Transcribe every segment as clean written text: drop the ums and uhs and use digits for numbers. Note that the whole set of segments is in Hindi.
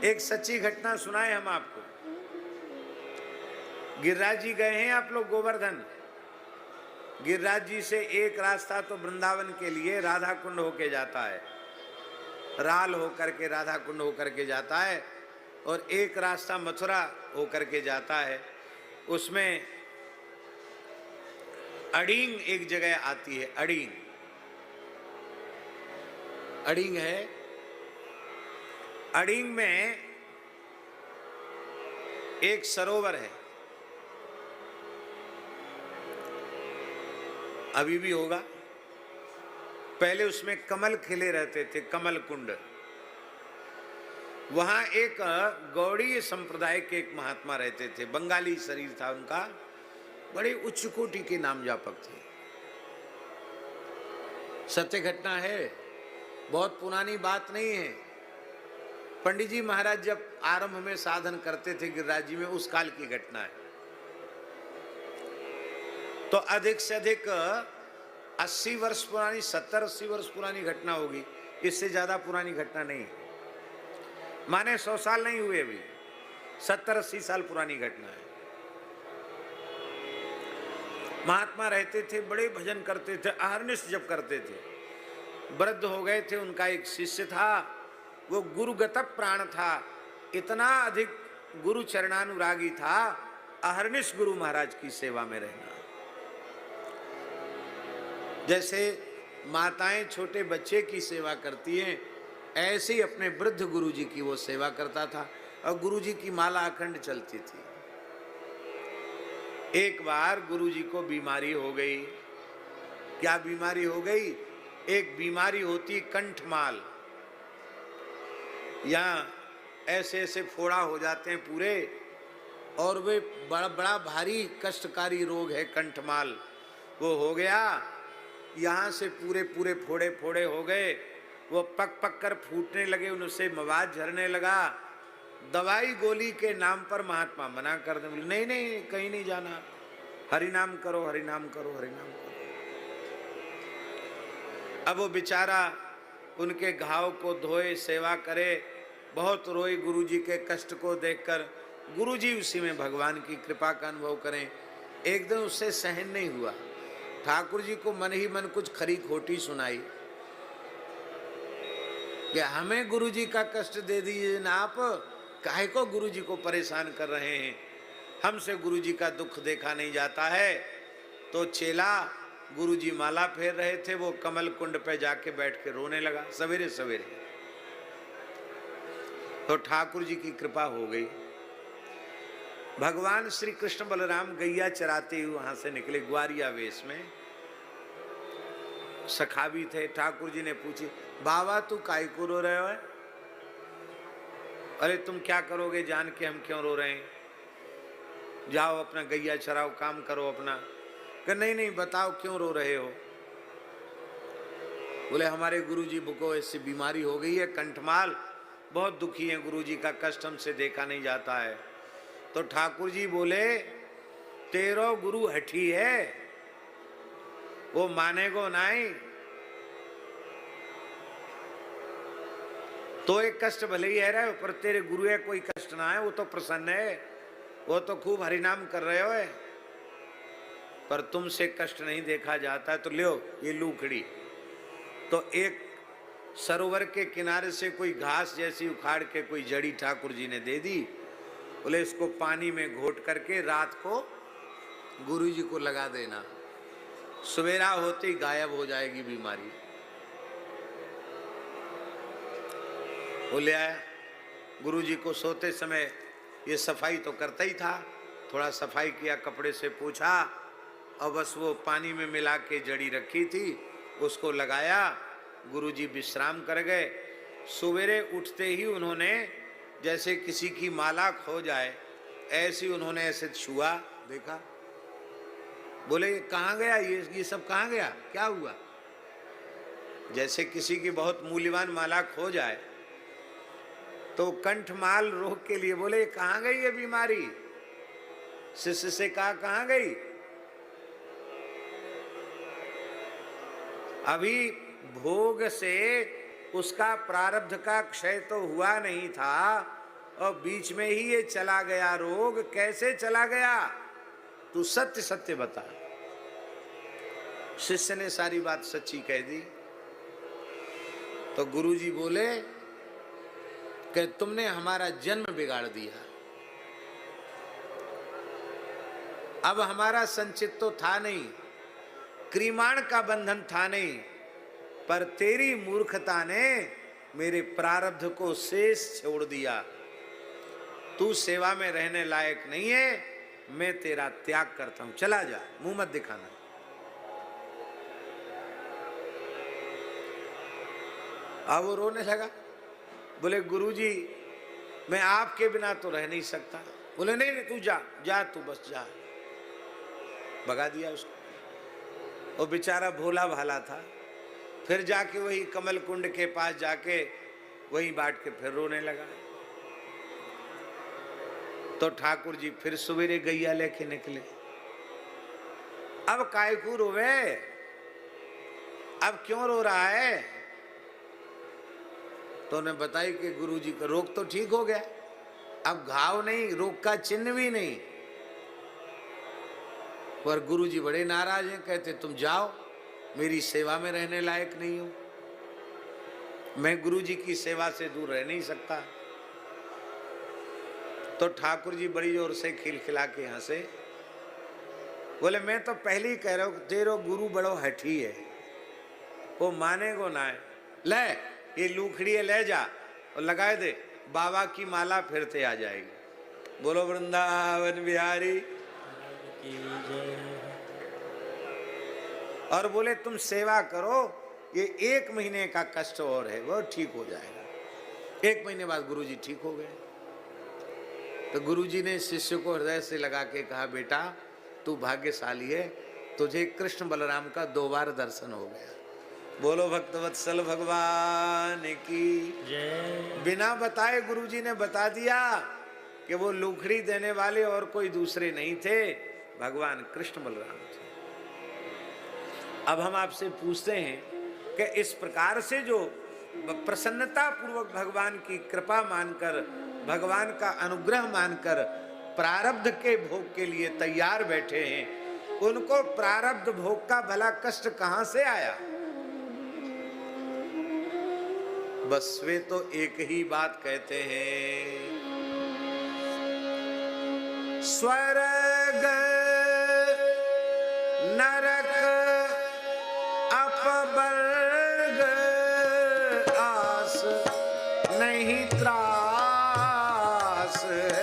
एक सच्ची घटना सुनाए हम आपको। गिरिराज जी गए हैं आप लोग गोवर्धन। गिरिराज जी से एक रास्ता तो वृंदावन के लिए राधा कुंड होके जाता है, राल होकर के राधा कुंड होकर के जाता है, और एक रास्ता मथुरा होकर के जाता है। उसमें अड़ींग एक जगह आती है, अड़ींग, अड़ींग है। अड़ींग में एक सरोवर है, अभी भी होगा। पहले उसमें कमल खिले रहते थे, कमल कुंड। वहां एक गौड़ीय संप्रदाय के एक महात्मा रहते थे, बंगाली शरीर था उनका, बड़े उच्च कोटि के नाम जापक थे। सत्य घटना है, बहुत पुरानी बात नहीं है। पंडित जी महाराज जब आरंभ में साधन करते थे गिरिराज जी में, उस काल की घटना है। तो अधिक से अधिक 80 वर्ष पुरानी, 70-80 वर्ष पुरानी घटना होगी, इससे ज्यादा पुरानी घटना नहीं है। माने 100 साल नहीं हुए, अभी 70-80 साल पुरानी घटना है। महात्मा रहते थे, बड़े भजन करते थे, अहर्निश जप करते थे। वृद्ध हो गए थे, उनका एक शिष्य था, वो गुरुगत प्राण था, इतना अधिक गुरु चरणानुरागी था, अहर्निश गुरु महाराज की सेवा में रहना। जैसे माताएं छोटे बच्चे की सेवा करती हैं, ऐसे ही अपने वृद्ध गुरु जी की वो सेवा करता था, और गुरु जी की माला अखंड चलती थी। एक बार गुरु जी को बीमारी हो गई। क्या बीमारी हो गई? एक बीमारी होती कंठमाल, यहाँ ऐसे ऐसे फोड़ा हो जाते हैं पूरे, और वे बड़ा बड़ा भारी कष्टकारी रोग है कंठमाल। वो हो गया, यहाँ से पूरे पूरे फोड़े फोड़े हो गए, वो पक पक कर फूटने लगे, उनसे मवाद झरने लगा। दवाई गोली के नाम पर महात्मा मना कर दे, बोले नहीं नहीं कहीं नहीं जाना, हरि नाम करो, हरि नाम करो, हरि नाम करो। अब वो बेचारा उनके घाव को धोए, सेवा करे, बहुत रोए गुरु जी के कष्ट को देखकर। गुरु जी उसी में भगवान की कृपा का अनुभव करें। एक दिन उससे सहन नहीं हुआ, ठाकुर जी को मन ही मन कुछ खरी खोटी सुनाई कि हमें गुरु जी का कष्ट दे दीजिए ना, आप काहे को गुरु जी को परेशान कर रहे हैं, हमसे गुरु जी का दुख देखा नहीं जाता है। तो चेला, गुरु जी माला फेर रहे थे, वो कमल कुंड पे जाके बैठ के रोने लगा सवेरे सवेरे। तो ठाकुर जी की कृपा हो गई। भगवान श्री कृष्ण बलराम गैया चराते हुए वहां से निकले ग्वारिया वेश में। सखा भी थे। ठाकुर जी ने पूछी, बाबा तू काहे को रो रहे हो? अरे तुम क्या करोगे जान के हम क्यों रो रहे हैं, जाओ अपना गैया चराओ, काम करो अपना। कि नहीं नहीं बताओ क्यों रो रहे हो? बोले हमारे गुरुजी को ऐसी बीमारी हो गई है कंठमाल, बहुत दुखी है, गुरुजी का कष्ट हमसे देखा नहीं जाता है। तो ठाकुर जी बोले तेरो गुरु हठी है, वो मानेगो नहीं। तो एक कष्ट भले ही है रहे, पर तेरे गुरु है कोई कष्ट ना है, वो तो प्रसन्न है, वो तो खूब हरिनाम कर रहे हो है, पर तुमसे कष्ट नहीं देखा जाता। तो लो ये लूखड़ी। तो एक सरोवर के किनारे से कोई घास जैसी उखाड़ के कोई जड़ी ठाकुर जी ने दे दी। बोले इसको पानी में घोट करके रात को गुरु जी को लगा देना, सवेरा होते ही गायब हो जाएगी बीमारी। बोले आया गुरु जी को सोते समय ये सफाई तो करता ही था, थोड़ा सफाई किया, कपड़े से पूछा, और बस वो पानी में मिला के जड़ी रखी थी उसको लगाया। गुरुजी विश्राम कर गए। सवेरे उठते ही उन्होंने जैसे किसी की माला खो जाए ऐसी उन्होंने ऐसे छुआ, देखा। बोले कहाँ गया ये सब कहाँ गया, क्या हुआ? जैसे किसी की बहुत मूल्यवान माला खो जाए तो कंठमाल रोग के लिए बोले कहाँ गई ये बीमारी? शिष्य से कहा कहाँ गई? अभी भोग से उसका प्रारब्ध का क्षय तो हुआ नहीं था, और बीच में ही ये चला गया रोग। कैसे चला गया, तू सत्य सत्य बता। शिष्य ने सारी बात सच्ची कह दी। तो गुरुजी बोले कि तुमने हमारा जन्म बिगाड़ दिया। अब हमारा संचित तो था नहीं, क्रीमाण का बंधन था नहीं, पर तेरी मूर्खता ने मेरे प्रारब्ध को शेष छोड़ दिया। तू सेवा में रहने लायक नहीं है, मैं तेरा त्याग करता हूं, चला जा, मुंह मत दिखाना। अब वो रोने लगा। बोले गुरुजी मैं आपके बिना तो रह नहीं सकता। बोले नहीं नहीं, तू जा जा, तू बस जा। भगा दिया उसको। वो बेचारा भोला भाला था। फिर जाके वही कमल कुंड के पास जाके वही बाट के फिर रोने लगा। तो ठाकुर जी फिर सवेरे गैया लेके निकले। अब काय को रोवे, अब क्यों रो रहा है? तो उन्हें बताई कि गुरुजी का रोग तो ठीक हो गया, अब घाव नहीं, रोग का चिन्ह भी नहीं। पर गुरुजी बड़े नाराज हैं, कहते तुम जाओ, मेरी सेवा में रहने लायक नहीं हो, मैं गुरुजी की सेवा से दूर रह नहीं सकता। तो ठाकुर जी बड़ी जोर से खिलखिला के हंसे। बोले मैं तो पहले ही कह रहा हूं तेरो गुरु बड़ो हठी है, वो माने को ना है। ले ये लूखड़ी ले जा और लगाए दे, बाबा की माला फिर से आ जाएगी। बोलो वृंदावन बिहारी की जय। और बोले तुम सेवा करो, ये 1 महीने का कष्ट और है, वो ठीक हो जाएगा। 1 महीने बाद गुरुजी ठीक हो गए। तो गुरुजी ने शिष्य को हृदय से लगा के कहा, बेटा तू भाग्यशाली है, तुझे कृष्ण बलराम का 2 बार दर्शन हो गया। बोलो भक्तवत्सल भगवान की जय। बिना बताए गुरुजी ने बता दिया कि वो लूखड़ी देने वाले और कोई दूसरे नहीं थे, भगवान कृष्ण बलराम थे। अब हम आपसे पूछते हैं कि इस प्रकार से जो प्रसन्नता पूर्वक भगवान की कृपा मानकर, भगवान का अनुग्रह मानकर प्रारब्ध के भोग के लिए तैयार बैठे हैं, उनको प्रारब्ध भोग का भला कष्ट कहां से आया? बस वे तो एक ही बात कहते हैं, स्वर्ग नरक अपवर्ग आस नहीं त्रास है।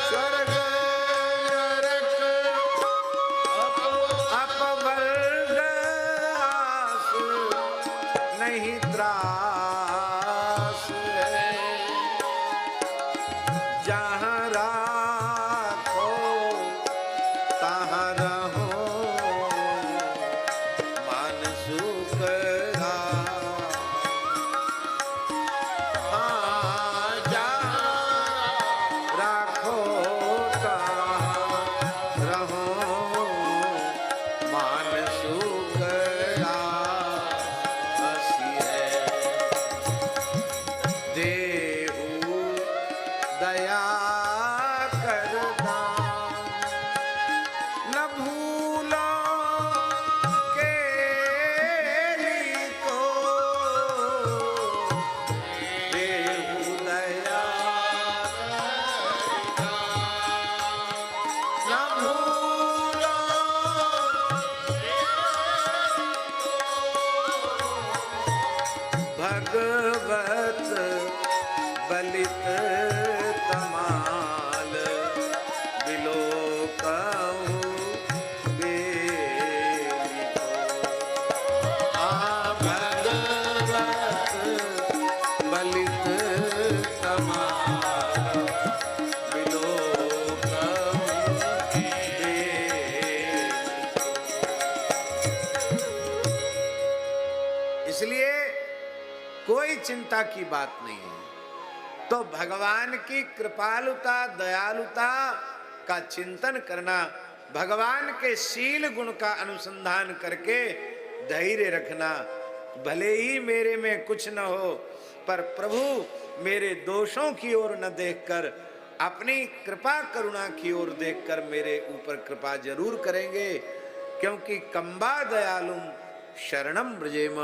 स्वर्ग नरक अपवर्ग आस नहीं त्रास है। जहाँ राखो तहाँ रहो, मान सुख हाँ, जहाँ राखो तहाँ रहो, मान सुख असी है। देहु दया करना न भूलो केली को, देहु दया न भूलो भगवत बलित तमाल बिलोकऊं बेली को। भगवत बलित तमाल बिलोकऊं बेली को। इसलिए कोई चिंता की बात नहीं है। तो भगवान की कृपालुता, दयालुता का चिंतन करना, भगवान के शील गुण का अनुसंधान करके धैर्य रखना, भले ही मेरे में कुछ न हो, पर प्रभु मेरे दोषों की ओर न देखकर अपनी कृपा करुणा की ओर देखकर मेरे ऊपर कृपा जरूर करेंगे, क्योंकि कंबा दयालुम शरणम ब्रजेम।